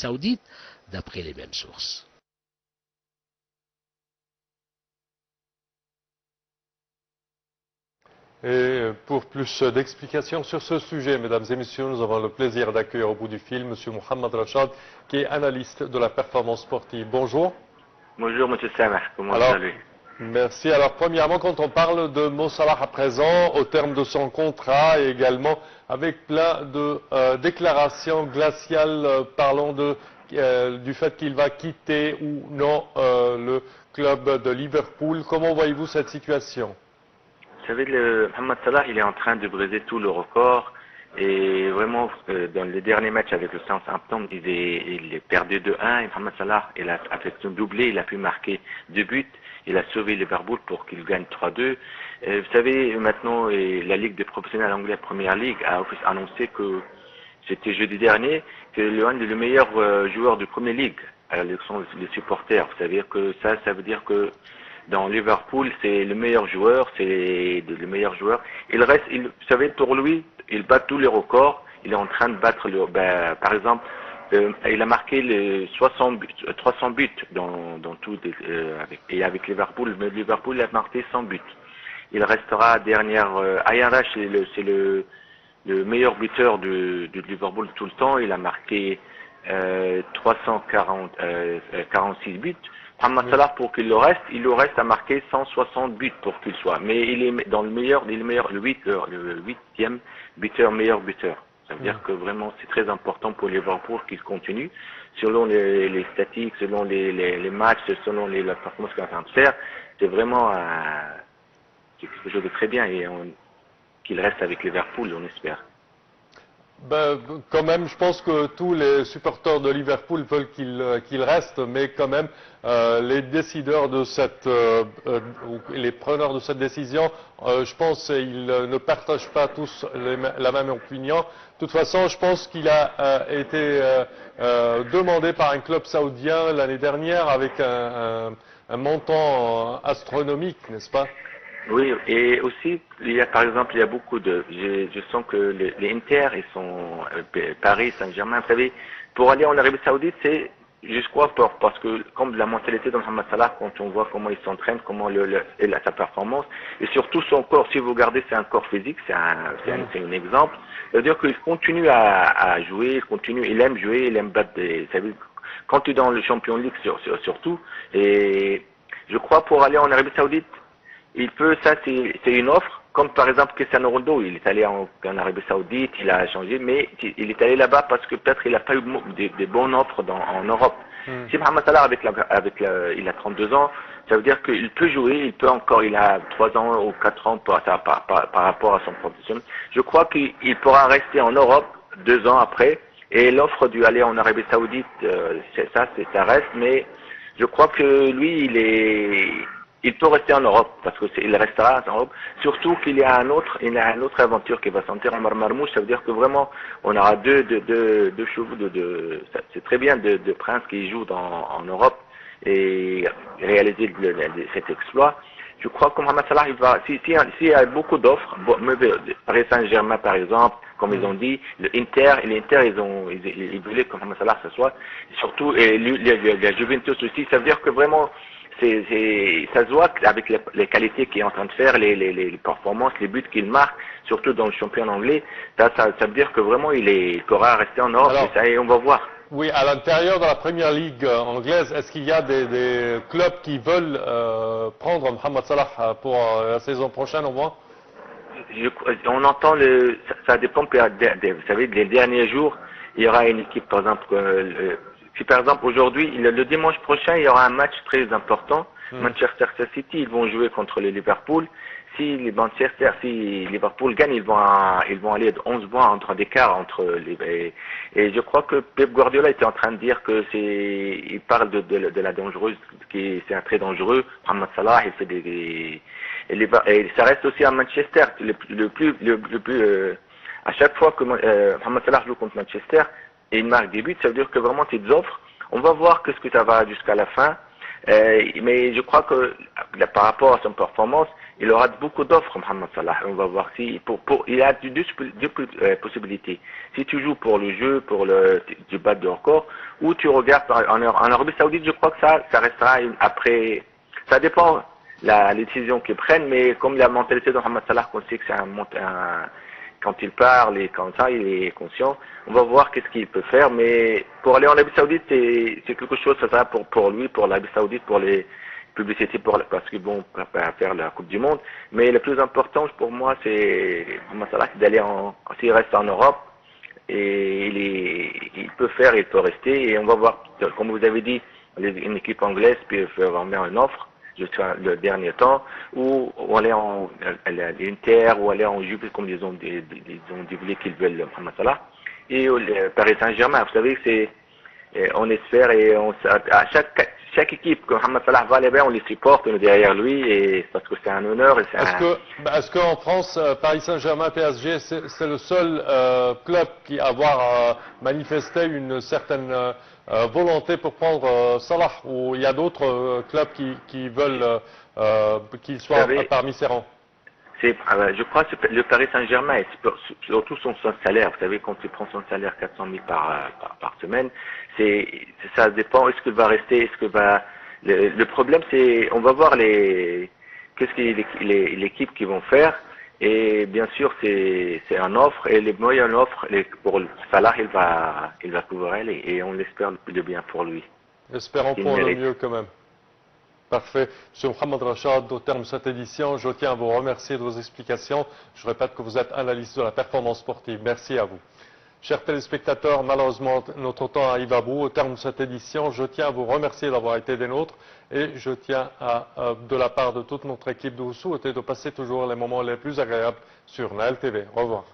Saoudite, d'après les mêmes sources. Et pour plus d'explications sur ce sujet, mesdames et messieurs, nous avons le plaisir d'accueillir au bout du fil M. Mohamed Rachad, qui est analyste de la performance sportive. Bonjour. Bonjour, M. Samah, comment vous allez? Merci. Alors, premièrement, quand on parle de Mo Salah à présent, au terme de son contrat et également avec plein de déclarations glaciales parlant du fait qu'il va quitter ou non le club de Liverpool, comment voyez-vous cette situation? Vous savez, Mohamed Salah, il est en train de briser tout le record. Et vraiment, dans les derniers matchs avec le Southampton, il est perdu 2-1. Et Mohamed Salah, il a fait son doublé, il a pu marquer 2 buts. Il a sauvé Liverpool pour qu'il gagne 3-2. Vous savez, maintenant, la Ligue des professionnels anglais, Première Ligue, a annoncé que c'était jeudi dernier, que l'un des meilleurs joueurs de Première Ligue, sont les supporters. Vous savez que ça veut dire que dans Liverpool, c'est le meilleur joueur, c'est le meilleur joueur. Vous savez, pour lui, il bat tous les records. Il est en train de battre, par exemple, il a marqué les 300 buts dans tout, et avec Liverpool, mais Liverpool a marqué 100 buts. Il restera dernière. Ayara, c'est le meilleur buteur de Liverpool tout le temps. Il a marqué 346 buts. Mohamed Salah, pour qu'il le reste à marquer 160 buts pour qu'il soit. Mais il est dans le meilleur, le 8e buteur, meilleur buteur. Ça veut dire que vraiment c'est très important pour Liverpool qu'il continue. Selon les statistiques, selon les matchs, selon la performance qu'il est en train de faire, c'est vraiment quelque chose de très bien et qu'il reste avec Liverpool, on espère. Quand même, je pense que tous les supporters de Liverpool veulent qu'il reste, mais quand même, les décideurs de les preneurs de cette décision, je pense qu'ils ne partagent pas tous la même opinion. De toute façon, je pense qu'il a été demandé par un club saoudien l'année dernière avec un montant astronomique, n'est-ce pas? Oui, et aussi, par exemple, il y a beaucoup je sens que les Inter, ils sont, Paris, Saint-Germain, vous savez, pour aller en Arabie Saoudite, c'est, je crois, parce que, comme la mentalité de Mohamed Salah, quand on voit comment il s'entraîne, comment sa performance, et surtout son corps, si vous regardez, c'est un corps physique, c'est un exemple. C'est-à-dire qu'il continue à jouer, il aime jouer, il aime battre quand tu es dans le Champions League, surtout, et je crois pour aller en Arabie Saoudite, c'est une offre, comme par exemple Cristiano Ronaldo, il est allé en Arabie Saoudite, il a changé, mais il est allé là-bas parce que peut-être il n'a pas eu des bonnes offres en Europe. Si Mohamed Salah, il a 32 ans, ça veut dire qu'il peut jouer, il a 3 ans ou 4 ans par rapport à son professionnel. Je crois qu'il pourra rester en Europe 2 ans après, et l'offre d'aller en Arabie Saoudite, ça reste, mais je crois que lui, il peut rester en Europe, parce qu'il restera en Europe. Surtout qu'il y a une autre aventure qui va sortir en Marmouche. Ça veut dire que vraiment, on aura deux chevaux, c'est très bien de princes qui jouent en Europe et réaliser cet exploit. Je crois que Mohamed Salah, s'il y a beaucoup d'offres, Paris Saint-Germain par exemple, comme ils ont dit, l'Inter, ils voulaient que Mohamed Salah ce soit, surtout, et la Juventus aussi, ça veut dire que vraiment, ça se voit avec les qualités qu'il est en train de faire, les performances, les buts qu'il marque, surtout dans le championnat anglais. Ça veut dire que vraiment il pourra rester en Europe. Et on va voir. Oui, à l'intérieur de la première ligue anglaise, est-ce qu'il y a des clubs qui veulent prendre Mohamed Salah pour la saison prochaine au moins? On entend ça dépend. Vous savez, les derniers jours, il y aura une équipe, par exemple. Si par exemple aujourd'hui, le dimanche prochain, il y aura un match très important. Manchester City, ils vont jouer contre le Liverpool. Si Liverpool gagne, ils vont aller de 11 points d'écart entre et je crois que Pep Guardiola était en train de dire que il parle de la dangereuse, c'est un très dangereux. Mohamed Salah, il fait et ça reste aussi à Manchester, à chaque fois que Mohamed Salah joue contre Manchester et il marque des buts, ça veut dire que vraiment c'est des offres. On va voir ce que ça va jusqu'à la fin. Mais je crois que par rapport à son performance, il aura beaucoup d'offres, Mohamed Salah. On va voir si, il a deux possibilités. Si tu joues pour le jeu, pour du bas de record, ou tu regardes en Arabie Saoudite, je crois que ça restera après. Ça dépend la décision qu'ils prennent, mais comme la mentalité de Mohamed Salah, on sait que c'est quand il parle et quand ça, il est conscient. On va voir qu'est-ce qu'il peut faire, mais pour aller en Arabie Saoudite, c'est quelque chose, ça sera pour lui, pour l'Arabie Saoudite, pour les publicités, parce qu'ils vont faire la Coupe du Monde. Mais le plus important pour moi, c'est Mohamed Salah, d'aller s'il reste en Europe, et il peut faire, il peut rester, et on va voir, comme vous avez dit, une équipe anglaise peut faire une offre, jusqu'à le dernier temps, ou aller en l'Inter, ou aller en Juve, comme ils ont dit qu'ils veulent Mohamed Salah, et le Paris Saint-Germain. Vous savez, on espère, et à chaque équipe que Mohamed Salah va aller bien, on les supporte, on est derrière lui, et parce que c'est un honneur. Est-ce qu'en France, Paris Saint-Germain, PSG, c'est le seul club qui a manifesté une certaine volonté pour prendre Salah, ou il y a d'autres clubs qui veulent qu'il soit parmi ses rangs? Je crois que le Paris Saint-Germain, surtout son salaire. Vous savez, quand tu prends son salaire 400 000 par semaine, ça dépend. Est-ce qu'il va rester? Est-ce que le problème, c'est, on va voir qu'est-ce que l'équipe qui vont faire. Et bien sûr, c'est un offre, et les moyens offres pour le Salah, il va couvrir, et on l'espère le bien pour lui. Espérons pour le mieux quand même. Parfait. Monsieur Mohamed Rachad, au terme de cette édition, je tiens à vous remercier de vos explications. Je répète que vous êtes analyste de la performance sportive. Merci à vous. Chers téléspectateurs, malheureusement, notre temps arrive à bout. Au terme de cette édition, je tiens à vous remercier d'avoir été des nôtres, et je tiens de la part de toute notre équipe de vous souhaiter de passer toujours les moments les plus agréables sur Nahel TV. Au revoir.